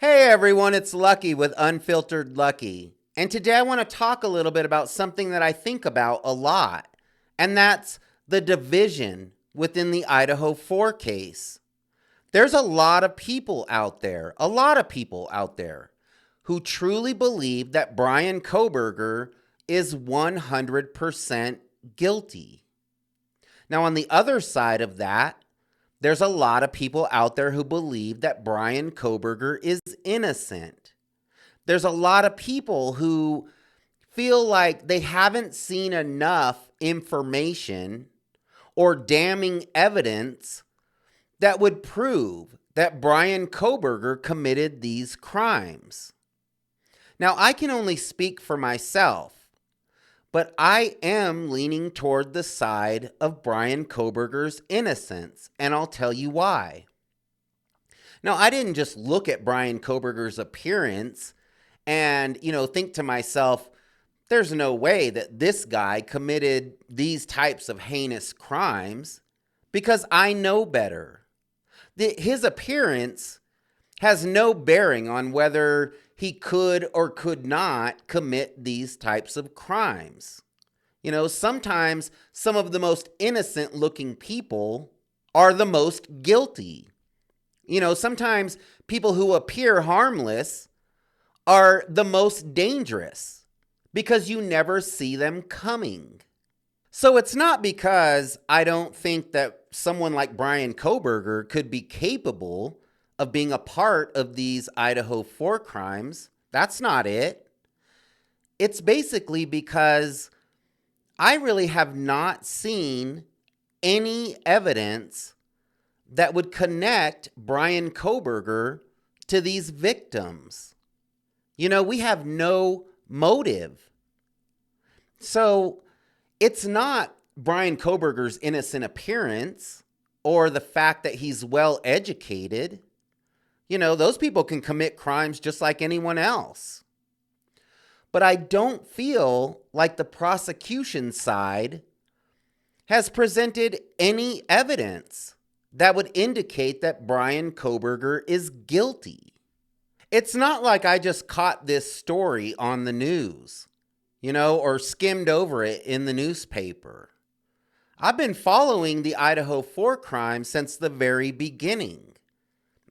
Hey everyone, it's Lucky with Unfiltered Lucky. And today I want to talk a little bit about something that I think about a lot, and that's the division within the Idaho 4 case. There's a lot of people out there, who truly believe that Bryan Kohberger is 100% guilty. Now, on the other side of that, there's a lot of people out there who believe that Bryan Kohberger is innocent. There's a lot of people who feel like they haven't seen enough information or damning evidence that would prove that Bryan Kohberger committed these crimes. Now, I can only speak for myself, but I am leaning toward the side of Bryan Kohberger's innocence, and I'll tell you why. Now, I didn't just look at Bryan Kohberger's appearance and, think to myself, there's no way that this guy committed these types of heinous crimes, because I know better. His appearance has no bearing on whether he could or could not commit these types of crimes. Sometimes some of the most innocent looking people are the most guilty. Sometimes people who appear harmless are the most dangerous because you never see them coming. So it's not because I don't think that someone like Bryan Kohberger could be capable of being a part of these Idaho 4 crimes. That's not it. It's basically because I really have not seen any evidence that would connect Bryan Kohberger to these victims. We have no motive. So it's not Bryan Kohberger's innocent appearance or the fact that he's well educated. Those people can commit crimes just like anyone else. But I don't feel like the prosecution side has presented any evidence that would indicate that Bryan Kohberger is guilty. It's not like I just caught this story on the news, or skimmed over it in the newspaper. I've been following the Idaho 4 crime since the very beginning.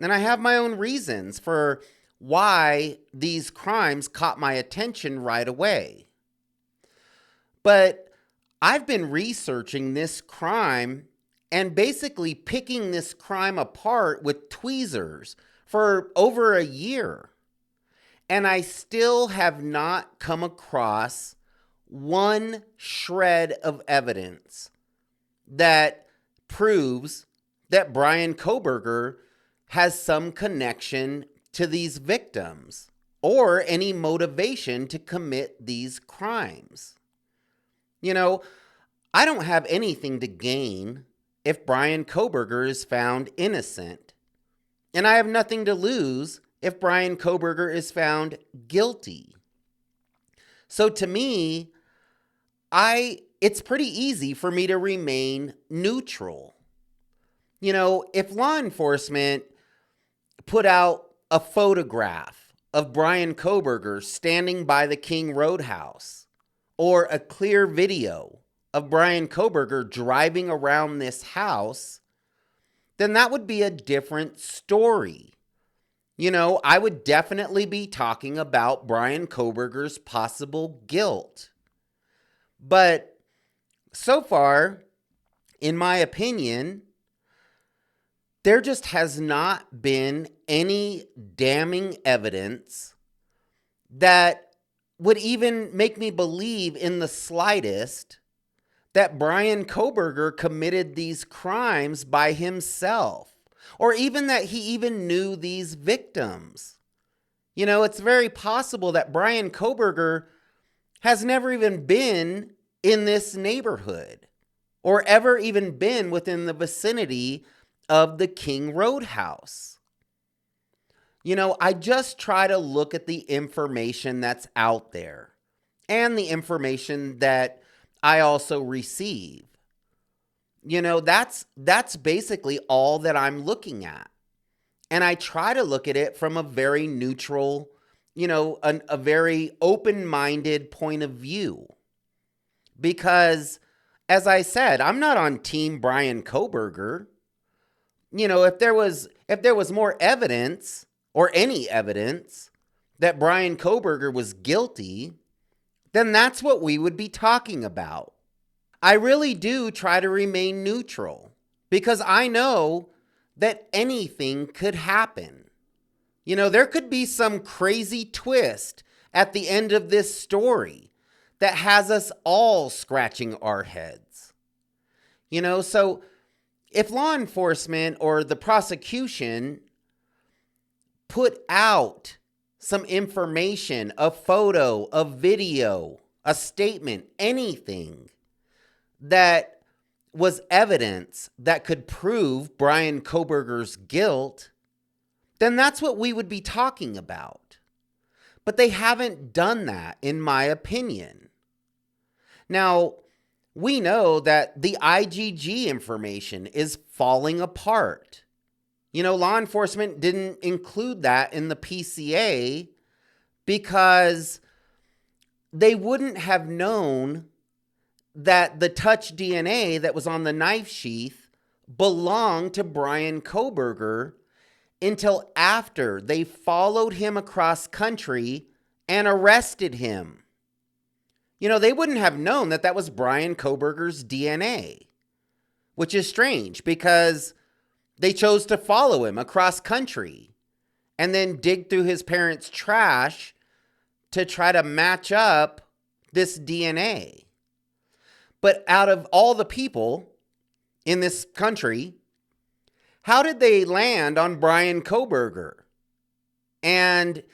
And I have my own reasons for why these crimes caught my attention right away. But I've been researching this crime and basically picking this crime apart with tweezers for over a year. And I still have not come across one shred of evidence that proves that Bryan Kohberger has some connection to these victims or any motivation to commit these crimes. I don't have anything to gain if Bryan Kohberger is found innocent. And I have nothing to lose if Bryan Kohberger is found guilty. So to me, it's pretty easy for me to remain neutral. If law enforcement put out a photograph of Bryan Kohberger standing by the King Roadhouse, or a clear video of Bryan Kohberger driving around this house, then that would be a different story. I would definitely be talking about Bryan Kohberger's possible guilt. But so far, in my opinion, there just has not been any damning evidence that would even make me believe in the slightest that Bryan Kohberger committed these crimes by himself, or even that he even knew these victims. It's very possible that Bryan Kohberger has never even been in this neighborhood or ever even been within the vicinity of the King Roadhouse. I just try to look at the information that's out there and the information that I also receive. That's basically all that I'm looking at. And I try to look at it from a very neutral, a very open-minded point of view. Because, as I said, I'm not on team Bryan Kohberger. If there was more evidence or any evidence that Bryan Kohberger was guilty, then that's what we would be talking about. I really do try to remain neutral because I know that anything could happen. There could be some crazy twist at the end of this story that has us all scratching our heads. So if law enforcement or the prosecution put out some information, a photo, a video, a statement, anything that was evidence that could prove Bryan Kohberger's guilt, then that's what we would be talking about. But they haven't done that, in my opinion. Now, we know that the IGG information is falling apart. Law enforcement didn't include that in the PCA because they wouldn't have known that the touch DNA that was on the knife sheath belonged to Bryan Kohberger until after they followed him across country and arrested him. They wouldn't have known that that was Bryan Kohberger's DNA, which is strange because they chose to follow him across country and then dig through his parents' trash to try to match up this DNA. But out of all the people in this country, how did they land on Bryan Kohberger and,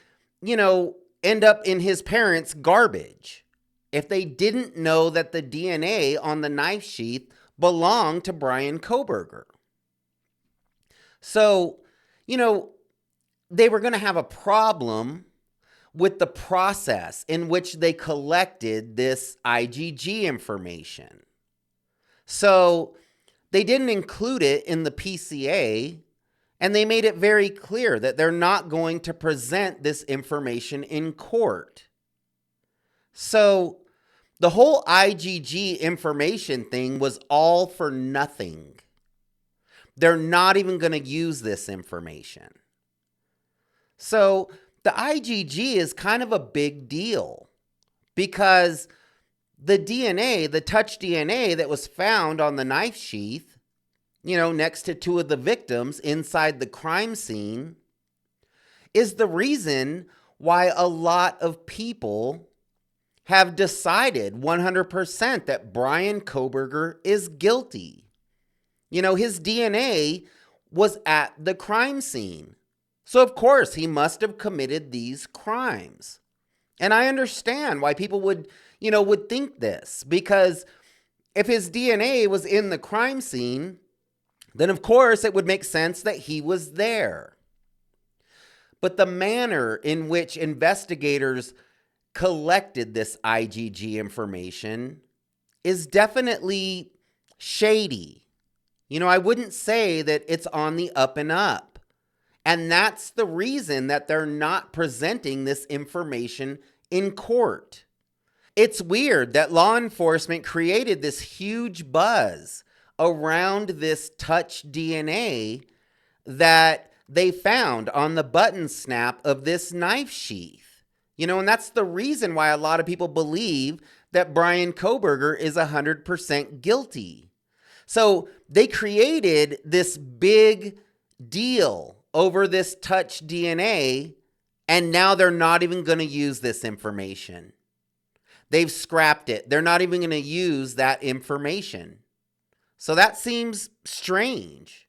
end up in his parents' garbage if they didn't know that the DNA on the knife sheath belonged to Bryan Kohberger? So, they were going to have a problem with the process in which they collected this IGG information. So they didn't include it in the PCA, and they made it very clear that they're not going to present this information in court. So the whole IGG information thing was all for nothing. They're not even going to use this information. So the IGG is kind of a big deal because the DNA, the touch DNA that was found on the knife sheath, next to two of the victims inside the crime scene, is the reason why a lot of people have decided 100% that Bryan Kohberger is guilty. His DNA was at the crime scene. So, of course, he must have committed these crimes. And I understand why people would think this, because if his DNA was in the crime scene, then of course it would make sense that he was there. But the manner in which investigators collected this IGG information is definitely shady. I wouldn't say that it's on the up and up. And that's the reason that they're not presenting this information in court. It's weird that law enforcement created this huge buzz around this touch DNA that they found on the button snap of this knife sheath. And that's the reason why a lot of people believe that Bryan Kohberger is 100% guilty. So they created this big deal over this touch DNA, and now they're not even going to use this information. They've scrapped it. They're not even going to use that information. So that seems strange.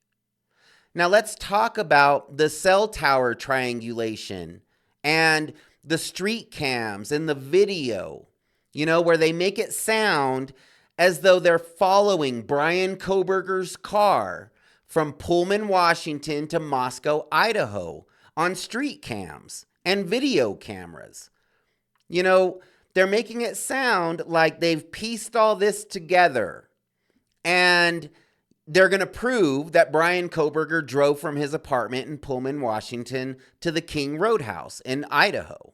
Now let's talk about the cell tower triangulation and the street cams and the video, where they make it sound as though they're following Bryan Kohberger's car from Pullman, Washington to Moscow, Idaho on street cams and video cameras. They're making it sound like they've pieced all this together. And, they're going to prove that Bryan Kohberger drove from his apartment in Pullman, Washington to the King Roadhouse in Idaho.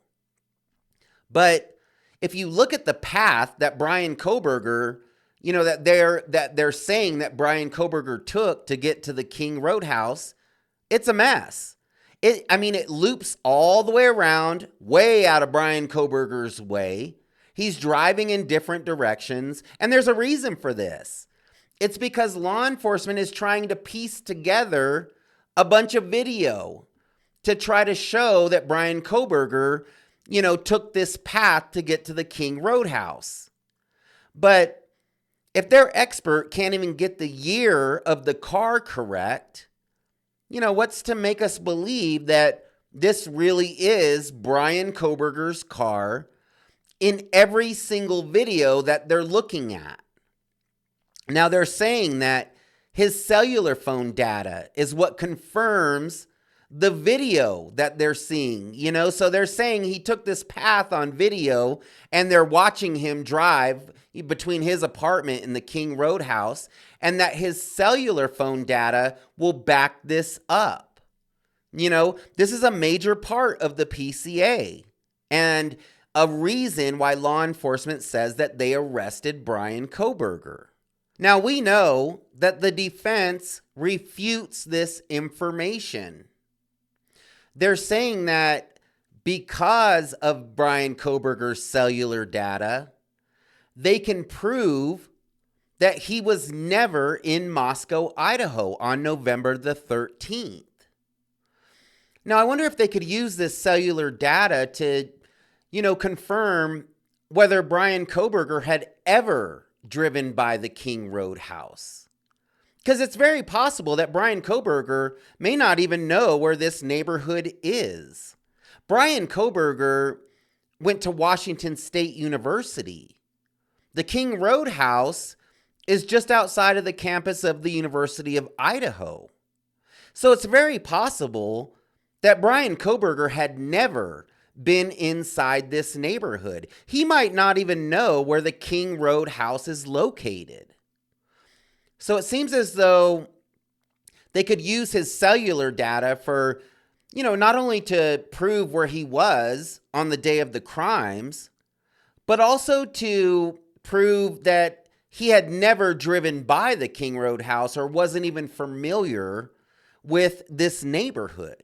But if you look at the path that Bryan Kohberger, that they're saying that Bryan Kohberger took to get to the King Roadhouse, it's a mess. It loops all the way around, way out of Bryan Kohberger's way. He's driving in different directions, and there's a reason for this. It's because law enforcement is trying to piece together a bunch of video to try to show that Bryan Kohberger, took this path to get to the King Roadhouse. But if their expert can't even get the year of the car correct, what's to make us believe that this really is Bryan Kohberger's car in every single video that they're looking at? Now, they're saying that his cellular phone data is what confirms the video that they're seeing, So they're saying he took this path on video and they're watching him drive between his apartment and the King Roadhouse, and that his cellular phone data will back this up. This is a major part of the PCA and a reason why law enforcement says that they arrested Bryan Kohberger. Now, we know that the defense refutes this information. They're saying that because of Bryan Kohberger's cellular data, they can prove that he was never in Moscow, Idaho on November the 13th. Now, I wonder if they could use this cellular data to, confirm whether Bryan Kohberger had ever driven by the King Roadhouse. Because it's very possible that Bryan Kohberger may not even know where this neighborhood is. Bryan Kohberger went to Washington State University. The King Roadhouse is just outside of the campus of the University of Idaho. So it's very possible that Bryan Kohberger had never been inside this neighborhood. He might not even know where the King Roadhouse is located. So it seems as though they could use his cellular data for, not only to prove where he was on the day of the crimes, but also to prove that he had never driven by the King Roadhouse or wasn't even familiar with this neighborhood.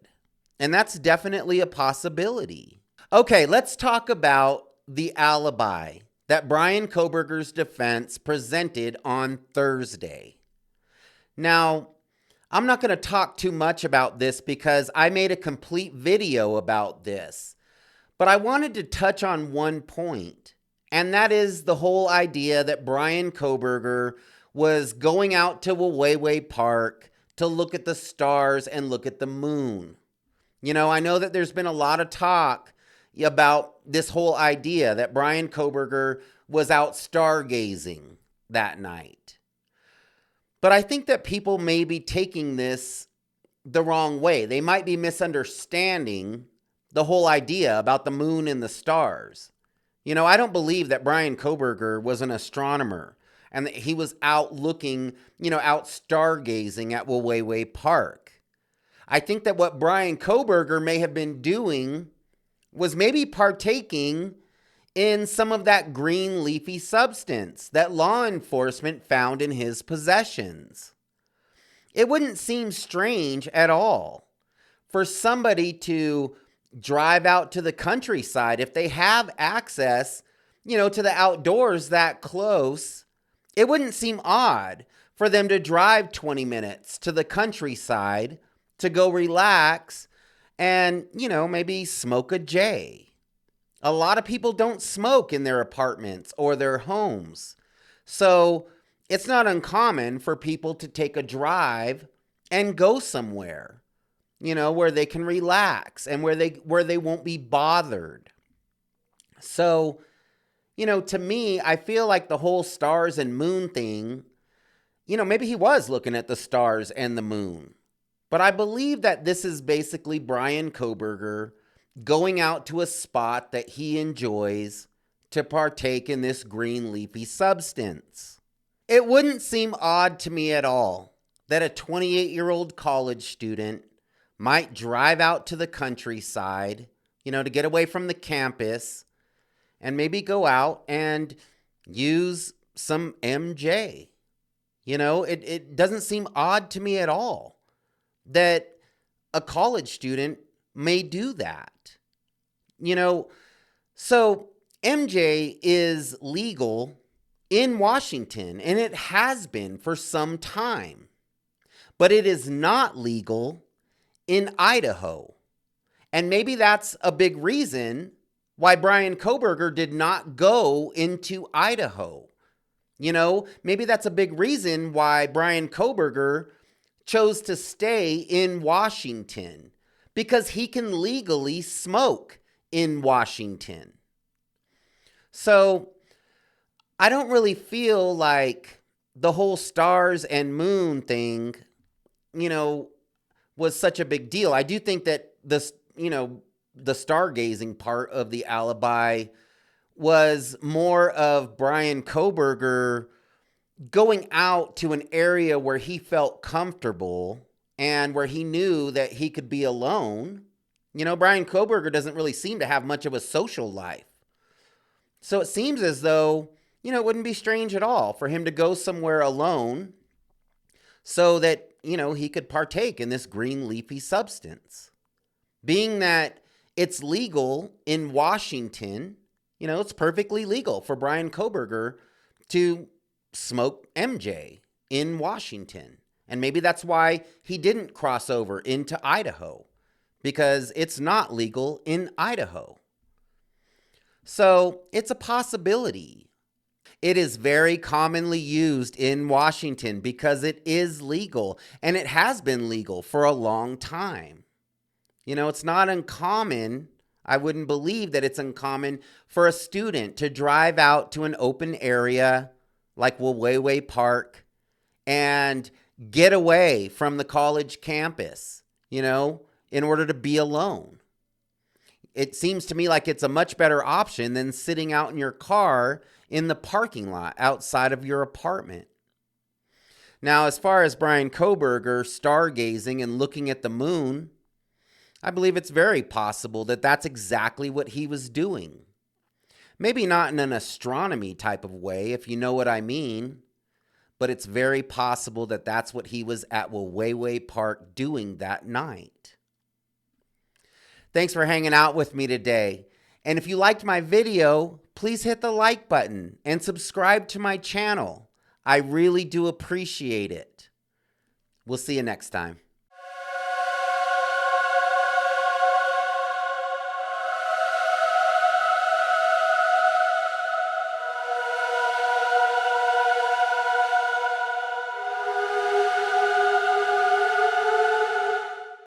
And that's definitely a possibility. Okay, let's talk about the alibi that Bryan Kohberger's defense presented on Thursday. Now, I'm not going to talk too much about this because I made a complete video about this, but I wanted to touch on one point, and that is the whole idea that Bryan Kohberger was going out to Wawawai Park to look at the stars and look at the moon. I know that there's been a lot of talk about this whole idea that Bryan Kohberger was out stargazing that night. But I think that people may be taking this the wrong way. They might be misunderstanding the whole idea about the moon and the stars. I don't believe that Bryan Kohberger was an astronomer and that he was out looking, out stargazing at Wawawai Park. I think that what Bryan Kohberger may have been doing was maybe partaking in some of that green leafy substance that law enforcement found in his possessions. It wouldn't seem strange at all for somebody to drive out to the countryside if they have access, to the outdoors that close. It wouldn't seem odd for them to drive 20 minutes to the countryside to go relax and, maybe smoke a J. A lot of people don't smoke in their apartments or their homes. So it's not uncommon for people to take a drive and go somewhere, where they can relax and where they won't be bothered. So, to me, I feel like the whole stars and moon thing, maybe he was looking at the stars and the moon. But I believe that this is basically Bryan Kohberger going out to a spot that he enjoys to partake in this green leafy substance. It wouldn't seem odd to me at all that a 28-year-old college student might drive out to the countryside, to get away from the campus and maybe go out and use some MJ. It doesn't seem odd to me at all that a college student may do that. So MJ is legal in Washington, and it has been for some time, but it is not legal in Idaho. And maybe that's a big reason why Brian Kohberger did not go into Idaho. Maybe that's a big reason why Brian Kohberger chose to stay in Washington, because he can legally smoke in Washington. So I don't really feel like the whole stars and moon thing, was such a big deal. I do think that the stargazing part of the alibi was more of Brian Kohberger going out to an area where he felt comfortable and where he knew that he could be alone. Brian Kohberger doesn't really seem to have much of a social life. So it seems as though, it wouldn't be strange at all for him to go somewhere alone so that, he could partake in this green leafy substance. Being that it's legal in Washington, it's perfectly legal for Brian Kohberger to smoke MJ in Washington. And maybe that's why he didn't cross over into Idaho, because it's not legal in Idaho. So it's a possibility. It is very commonly used in Washington because it is legal, and it has been legal for a long time. It's not uncommon. I wouldn't believe that it's uncommon for a student to drive out to an open area like Wawawai Park and get away from the college campus, in order to be alone. It seems to me like it's a much better option than sitting out in your car in the parking lot outside of your apartment. Now, as far as Brian Kohberger stargazing and looking at the moon, I believe it's very possible that that's exactly what he was doing. Maybe not in an astronomy type of way, if you know what I mean, but it's very possible that that's what he was at Wawawai Park doing that night. Thanks for hanging out with me today. And if you liked my video, please hit the like button and subscribe to my channel. I really do appreciate it. We'll see you next time.